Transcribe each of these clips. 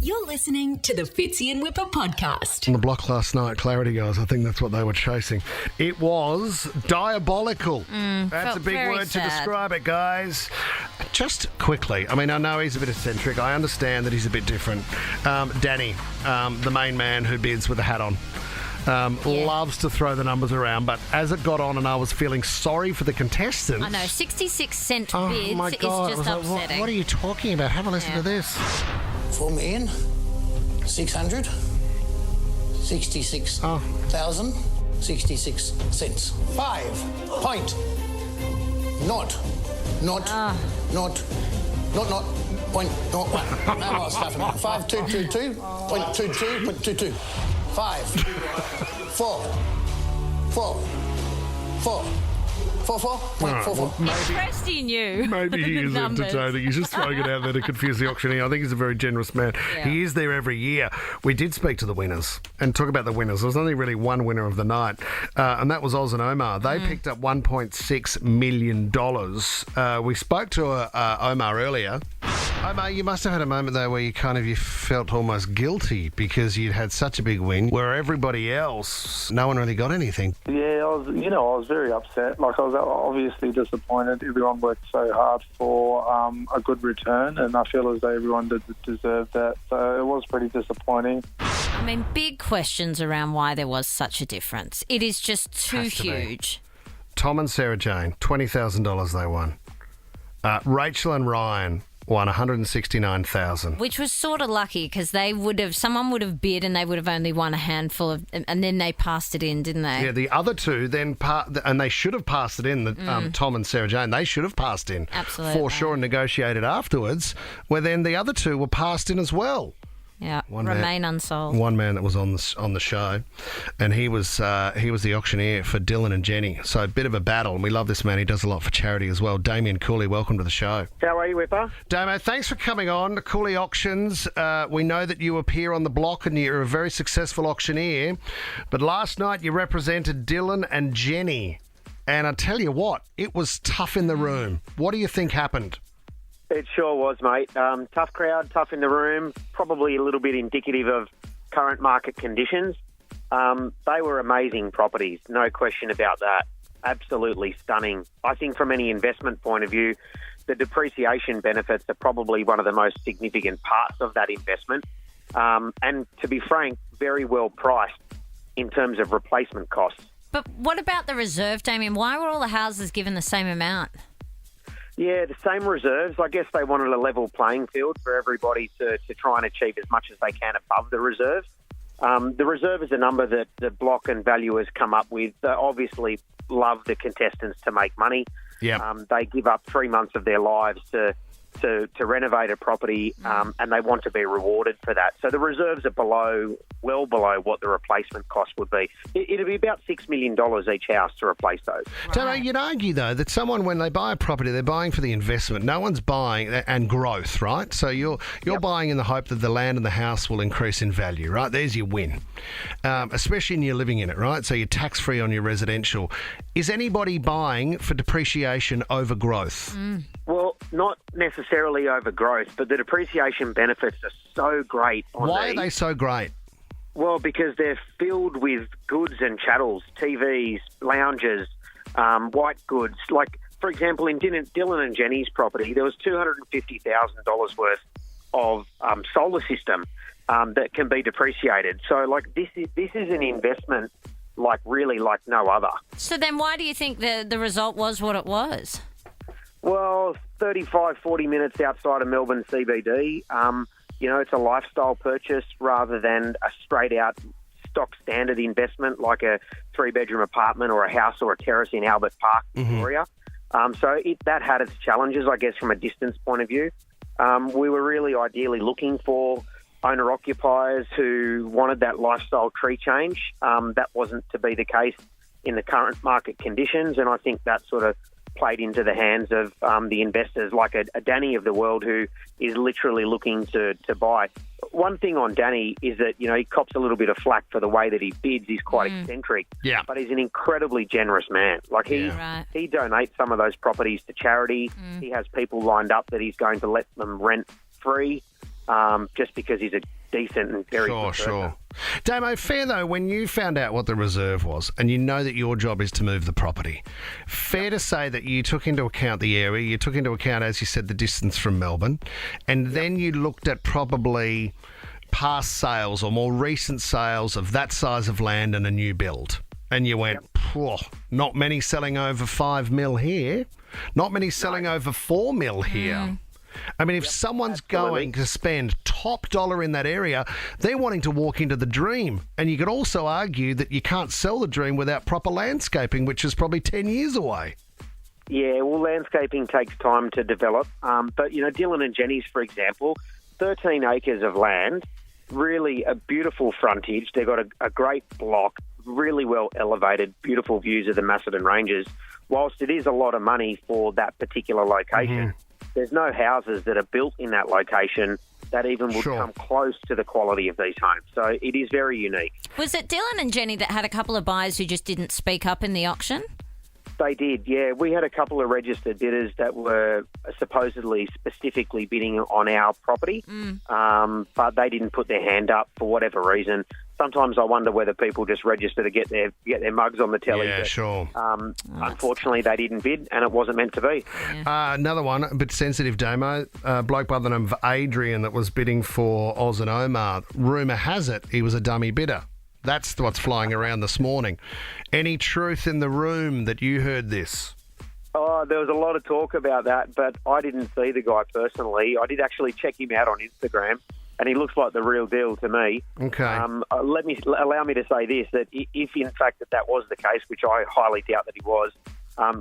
You're listening to the Fitzy and Whipper podcast. On the block last night, clarity guys, I think that's what they were chasing. It was diabolical. That's a big word to describe it, guys. Just quickly, I mean, I know he's a bit eccentric. I understand that he's a bit different. Danny, the main man who bids with a hat on. Loves to throw the numbers around, but as it got on and I was feeling sorry for the contestants. I know, 66-cent oh bids my God. is just upsetting. What are you talking about? Have a listen to this. 4,666,066 cents. 5.01. Now I was stuffing it. 5222.22.22. 5, 4, 4, 4, 4, 4, 4, 4. Impressed in you. Maybe he is entertaining. He's just throwing it out there to confuse the auctioneer. I think he's a very generous man. Yeah. He is there every year. We did speak to the winners and talk about the winners. There was only really one winner of the night, and that was Oz and Omar. They picked up $1.6 million. We spoke to Omar earlier. Omar, you must have had a moment though where you felt almost guilty because you'd had such a big win where everybody else, no one really got anything. Yeah, I was very upset. I was obviously disappointed. Everyone worked so hard for a good return, and I feel as though everyone deserved that. So it was pretty disappointing. I mean, big questions around why there was such a difference. It is just too huge. Tom and Sarah Jane, $20,000 they won. Rachel and Ryan won $169,000. Which was sort of lucky because someone would have bid and they would have only won a handful of, and then they passed it in, didn't they? Yeah, the other two then, and they should have passed it in, Tom and Sarah Jane, they should have passed in. Absolutely. For sure, and negotiated afterwards, where then the other two were passed in as well. Yeah, remain unsolved. One man that was on the show, and he was the auctioneer for Dylan and Jenny. So a bit of a battle, and we love this man. He does a lot for charity as well. Damien Cooley, welcome to the show. How are you, Whipper? Damo, thanks for coming on. Cooley Auctions. We know that you appear on the block, and you're a very successful auctioneer. But last night you represented Dylan and Jenny, and I tell you what, it was tough in the room. What do you think happened? It sure was, mate. Tough crowd, tough in the room, probably a little bit indicative of current market conditions. They were amazing properties, no question about that. Absolutely stunning. I think from any investment point of view, the depreciation benefits are probably one of the most significant parts of that investment. And to be frank, very well priced in terms of replacement costs. But what about the reserve, Damien? Why were all the houses given the same amount? Yeah, the same reserves. I guess they wanted a level playing field for everybody to try and achieve as much as they can above the reserve. The reserve is a number that the block and valuers come up with. They obviously love the contestants to make money. Yeah. They give up 3 months of their lives to renovate a property, and they want to be rewarded for that. So the reserves are well below what the replacement cost would be. It'd be about $6 million each house to replace those. Right. So you'd argue, though, that someone, when they buy a property, they're buying for the investment. No one's buying, and growth, right? So you're buying in the hope that the land and the house will increase in value, right? There's your win, especially when you're living in it, right? So you're tax-free on your residential. Is anybody buying for depreciation over growth? Well, not necessarily over growth, but the depreciation benefits are so great on Why these. are they so great? Well, because they're filled with goods and chattels, TVs, lounges, white goods. Like, for example, in Dylan and Jenny's property, there was $250,000 worth of solar system that can be depreciated. So, this is an investment really like no other. So then why do you think the result was what it was? Well, 35, 40 minutes outside of Melbourne CBD. It's a lifestyle purchase rather than a straight-out stock standard investment like a 3-bedroom apartment or a house or a terrace in Albert Park, Victoria. That had its challenges, I guess, from a distance point of view. We were really ideally looking for owner-occupiers who wanted that lifestyle tree change. That wasn't to be the case in the current market conditions, and I think that sort of played into the hands of the investors like a Danny of the world who is literally looking to buy. One thing on Danny is that, he cops a little bit of flack for the way that he bids. He's quite eccentric, but he's an incredibly generous man. He donates some of those properties to charity. He has people lined up that he's going to let them rent free. just because he's a decent and very good person. Sure. Damo, fair though, when you found out what the reserve was and you know that your job is to move the property, fair to say that you took into account the area, you took into account, as you said, the distance from Melbourne, and then you looked at probably past sales or more recent sales of that size of land and a new build. And you went, not many selling over 5 mil here, not many selling over 4 mil here. I mean, if someone's going to spend top dollar in that area, they're wanting to walk into the dream. And you could also argue that you can't sell the dream without proper landscaping, which is probably 10 years away. Yeah, well, landscaping takes time to develop. But, Dylan and Jenny's, for example, 13 acres of land, really a beautiful frontage. They've got a great block, really well elevated, beautiful views of the Macedon Ranges. Whilst it is a lot of money for that particular location, there's no houses that are built in that location that even would come close to the quality of these homes. So it is very unique. Was it Dylan and Jenny that had a couple of buyers who just didn't speak up in the auction? They did, yeah. We had a couple of registered bidders that were specifically bidding on our property, but they didn't put their hand up for whatever reason. Sometimes I wonder whether people just register to get their mugs on the telly. Yeah, but, sure. Unfortunately, they didn't bid, and it wasn't meant to be. Yeah. Another one, a bit sensitive, Damo. A bloke by the name of Adrian that was bidding for Oz and Omar. Rumour has it he was a dummy bidder. That's what's flying around this morning. Any truth in the room that you heard this? Oh, there was a lot of talk about that, but I didn't see the guy personally. I did actually check him out on Instagram, and he looks like the real deal to me. Okay. Allow me to say this, that if in fact that was the case, which I highly doubt that he was,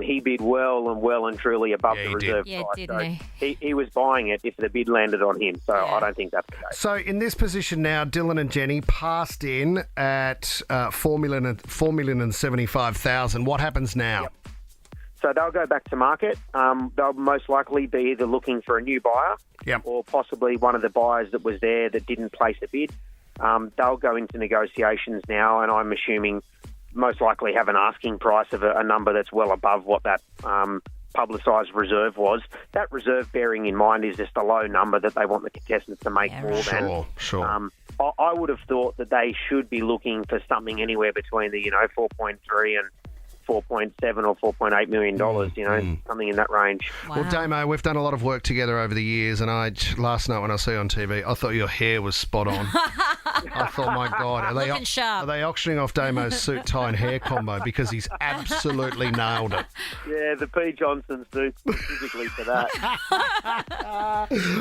he bid well and truly above the reserve price. Didn't he? He was buying it if the bid landed on him, so I don't think that's the case. So in this position now, Dylan and Jenny passed in at $4,075,000. What happens now? Yep. So they'll go back to market. They'll most likely be either looking for a new buyer or possibly one of the buyers that was there that didn't place a bid. They'll go into negotiations now, and I'm assuming most likely have an asking price of a number that's well above what that publicised reserve was. That reserve, bearing in mind, is just a low number that they want the contestants to make more than. Sure. I would have thought that they should be looking for something anywhere between the 4.3 and 4.7 or $4.8 million, something in that range. Wow. Well, Damo, we've done a lot of work together over the years, and last night when I saw you on TV, I thought your hair was spot on. I thought, my God, are they auctioning off Damo's suit, tie and hair combo because he's absolutely nailed it. Yeah, the P. Johnson suit specifically for that.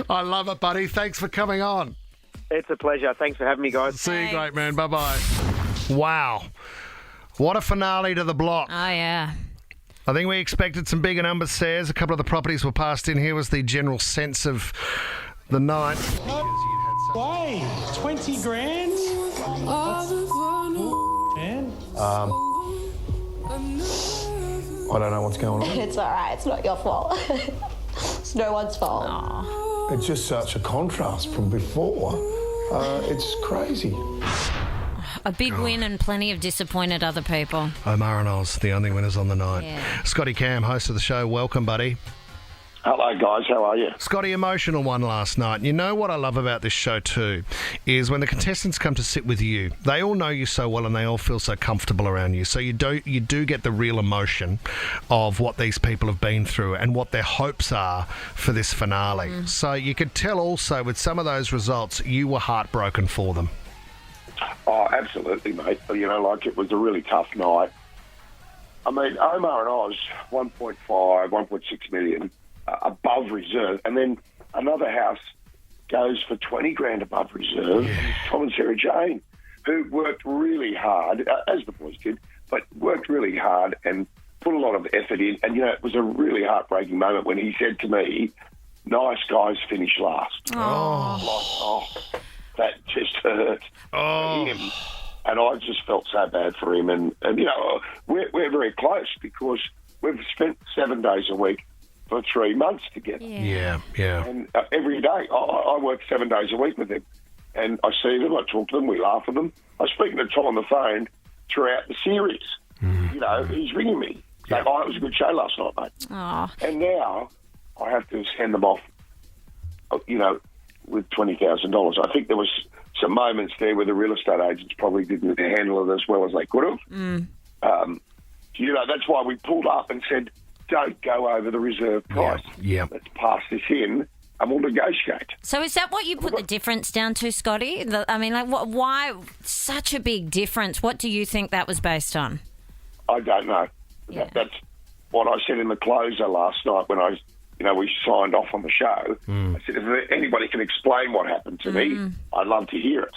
I love it, buddy. Thanks for coming on. It's a pleasure. Thanks for having me, guys. See you, great man. Bye-bye. Wow. What a finale to the block. Oh, yeah. I think we expected some bigger numbers, Sayers. A couple of the properties were passed in. Here was the general sense of the night. Way, 20 grand? Man. I don't know what's going on. It's all right. It's not your fault. It's no one's fault. Aww. It's just such a contrast from before. It's crazy. A big win and plenty of disappointed other people. Omar and Oz, the only winners on the night. Yeah. Scotty Cam, host of the show. Welcome, buddy. Hello, guys. How are you? Scotty, emotional one last night. And you know what I love about this show too is when the contestants come to sit with you, they all know you so well and they all feel so comfortable around you. So you do get the real emotion of what these people have been through and what their hopes are for this finale. So you could tell also with some of those results, you were heartbroken for them. Oh, absolutely, mate. It was a really tough night. I mean, Omar and Oz, 1.5, 1.6 million above reserve, and then another house goes for 20 grand above reserve. Yeah. Tom and Sarah Jane, who worked really hard, as the boys did, but worked really hard and put a lot of effort in. And, it was a really heartbreaking moment when he said to me, "Nice guys finish last." Oh, that just hurt for him. And I just felt so bad for him. And we're very close because we've spent 7 days a week for 3 months together. Yeah. And every day, I work 7 days a week with them. And I see them, I talk to them, we laugh at them. I was speaking to Tom on the phone throughout the series. He's ringing me. Saying, it was a good show last night, mate. Aww. And now I have to send them off, with $20,000. I think there was some moments there where the real estate agents probably didn't handle it as well as they could have. That's why we pulled up and said, don't go over the reserve price. Yeah. Let's pass this in and we'll negotiate. So is that what you put the difference down to, Scotty? Why such a big difference? What do you think that was based on? I don't know. Yeah. That's what I said in the closer last night when we signed off on the show. I said, if anybody can explain what happened to me, I'd love to hear it.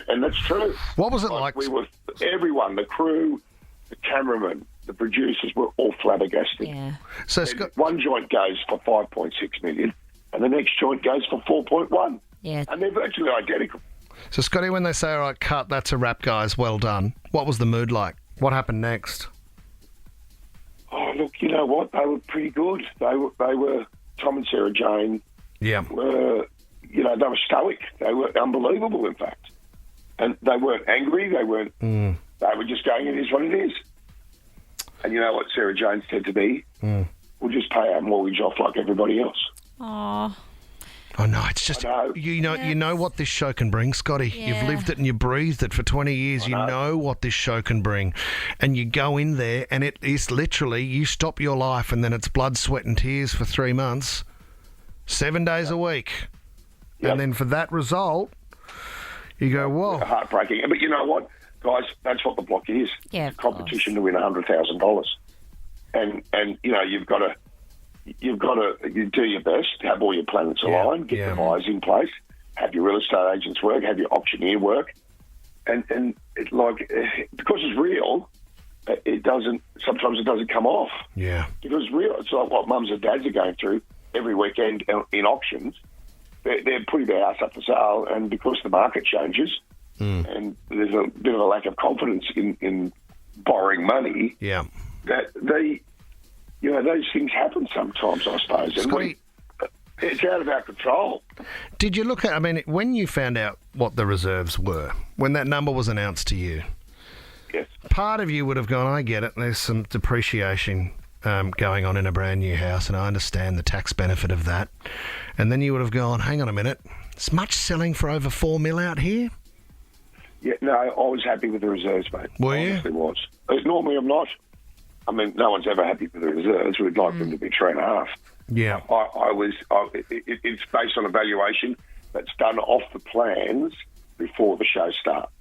And that's true. What was it like? We were, everyone, the crew, the cameraman, the producers were all flabbergasted. Yeah. So one joint goes for 5.6 million and the next joint goes for 4.1. Yeah. And they're virtually identical. So, Scotty, when they say, all right, cut, that's a wrap, guys, well done, what was the mood like? What happened next? Oh, look, you know what? They were pretty good. They were Tom and Sarah Jane. Yeah. They were stoic. They were unbelievable, in fact. And they weren't angry. They weren't. They were just going, it is what it is. And you know what Sarah Jane said to me? We'll just pay our mortgage off like everybody else. Oh. Oh, no, it's just, you know what this show can bring, Scotty. Yeah. You've lived it and you breathed it for 20 years. You know what this show can bring. And you go in there and it is literally, you stop your life and then it's blood, sweat and tears for 3 months, 7 days a week. Yep. And then for that result, you go, whoa. Heartbreaking. But you know what, guys, that's what the block is. Yeah, it's a competition to win $100,000. And you've got to you do your best, have all your planets aligned, get the buyers in place, have your real estate agents work, have your auctioneer work, and it's like, because it's real, sometimes it doesn't come off. Yeah. Because it's real. It's like what mums and dads are going through every weekend in auctions. They're putting their house up for sale, and because the market changes and there's a bit of a lack of confidence in borrowing money, that those things happen sometimes, I suppose. Scotty, it's out of our control. Did you look at, when you found out what the reserves were, when that number was announced to you, yes, part of you would have gone, I get it, there's some depreciation going on in a brand new house, and I understand the tax benefit of that. And then you would have gone, hang on a minute, is much selling for over $4 million out here? Yeah, no, I was happy with the reserves, mate. Were you? I honestly was. Normally I'm not. No one's ever happy with the reserves. We'd like them to be 3.5. Yeah. It's based on a valuation that's done off the plans before the show starts.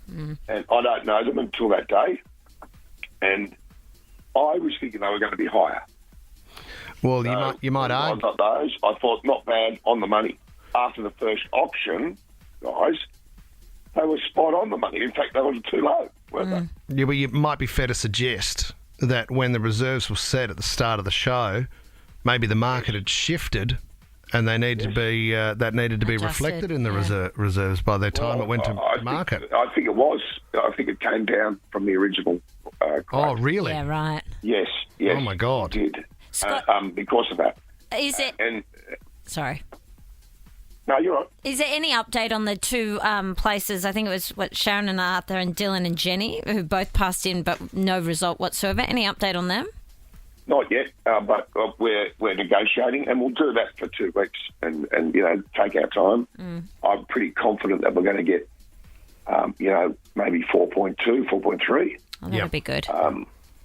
And I don't know them until that day. And I was thinking they were going to be higher. Well, you might argue. I got those. I thought not bad on the money. After the first auction, guys, they were spot on the money. In fact, they were too low, weren't they? Yeah, well, it might be fair to suggest that when the reserves were set at the start of the show, maybe the market had shifted, and they needed to be reflected in the reserves by the time it went to market. I think it was. I think it came down from the original. Oh, really? Yeah, right. Yes. Oh my God. It did. Scott, because of that. Is it? Sorry. No, you're right. Is there any update on the two places? I think it was Sharon and Arthur and Dylan and Jenny, who both passed in, but no result whatsoever. Any update on them? Not yet, but we're negotiating, and we'll do that for 2 weeks, and take our time. I'm pretty confident that we're going to get, maybe 4.2, 4.3. Oh, that'd be good.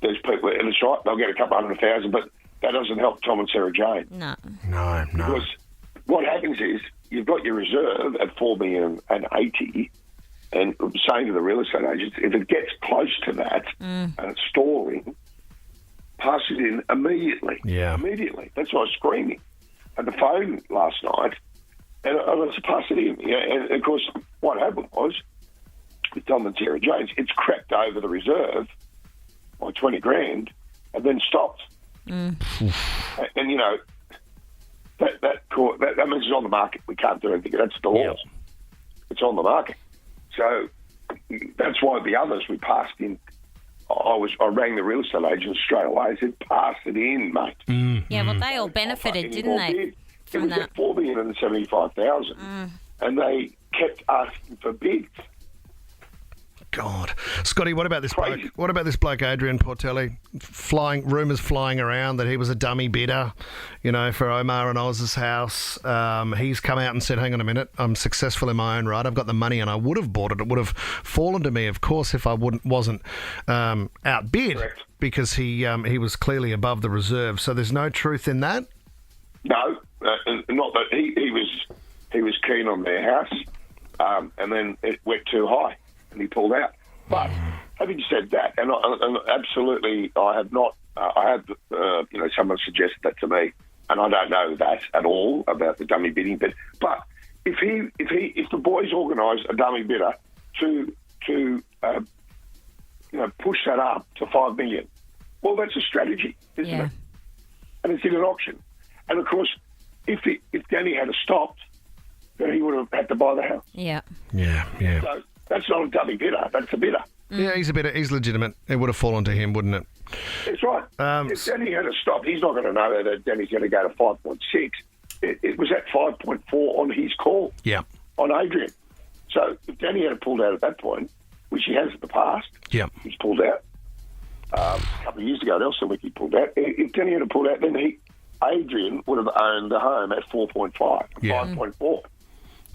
There's people, and it's right, they'll get a couple 100,000, but that doesn't help Tom and Sarah Jane. No. Because what happens is you've got your reserve at $4,080,000, and I'm saying to the real estate agents, if it gets close to that and it's stalling, pass it in immediately. Yeah. Immediately. That's why I was screaming at the phone last night, and I was to pass it in. Yeah, and of course, what happened was, with Tom and Sarah Jones, it's crept over the reserve by $20,000 and then stopped. And that means it's on the market. We can't do anything. That's the law. Yep. It's on the market. So that's why the others we passed in. I rang the real estate agent straight away. I said, pass it in, mate. Yeah, well, they all benefited, didn't they? It was at $4,075,000, and they kept asking for bids. God. Scotty, what about this Crazy. bloke? What about this bloke, Adrian Portelli? Rumours flying around that he was a dummy bidder, for Omar and Oz's house. He's come out and said, hang on a minute, I'm successful in my own right. I've got the money and I would have bought it. It would have fallen to me, of course, if I wasn't outbid. Correct. Because he was clearly above the reserve. So there's no truth in that? No, not that he was keen on their house, and then it went too high, and he pulled out. But having said that, and absolutely, I have not. I had someone suggested that to me, and I don't know that at all about the dummy bidding. But if the boys organise a dummy bidder to push that up to $5 million, well, that's a strategy, isn't it? And it's in an auction. And of course, if Danny had stopped, then he would have had to buy the house. Yeah. Yeah. So that's not a dummy bidder. That's a bidder. Yeah, he's a bidder. He's legitimate. It would have fallen to him, wouldn't it? That's right. If Danny had stopped, he's not going to know that Danny's going to go to 5.6. It was at 5.4 on his call. Yeah. On Adrian. So if Danny had pulled out at that point, which he has in the past, he's pulled out. A couple of years ago, Nelson Wiki pulled out. If Danny had pulled out, then Adrian would have owned the home at 4.5, 5.4.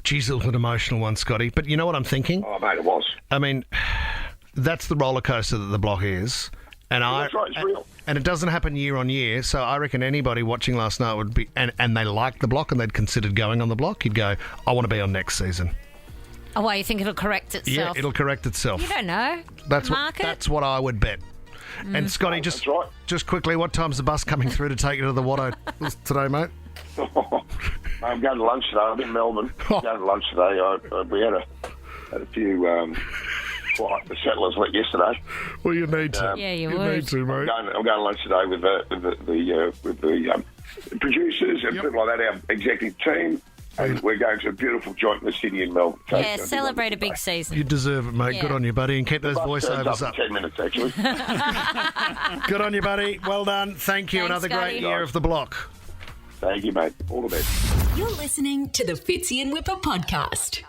Geez, it was an emotional one, Scotty. But you know what I'm thinking? Oh, mate, it was. I mean, that's the roller coaster that the block is. That's right, it's real. And it doesn't happen year on year, so I reckon anybody watching last night would be, and they liked the block and they'd considered going on the block, you'd go, I want to be on next season. Oh, well, you think it'll correct itself? Yeah, it'll correct itself. You don't know. That's what I would bet. And Scotty, just quickly, what time's the bus coming through to take you to the Watto today, mate? I'm going to lunch today. I'm in Melbourne. I'm going to lunch today. We had a few settlers yesterday. Well, you need to. Yeah, you would. Need to, mate. I'm going to lunch today with the producers and people like that, our executive team. And we're going to a beautiful joint in the city in Melbourne. So celebrate a big season. You deserve it, mate. Yeah. Good on you, buddy. And keep those voiceovers up. 10 minutes, actually. Good on you, buddy. Well done. Thank you. Thanks, Another Scotty. great year of the block. Thank you, mate. All the best. You're listening to the Fitzy and Whipper podcast.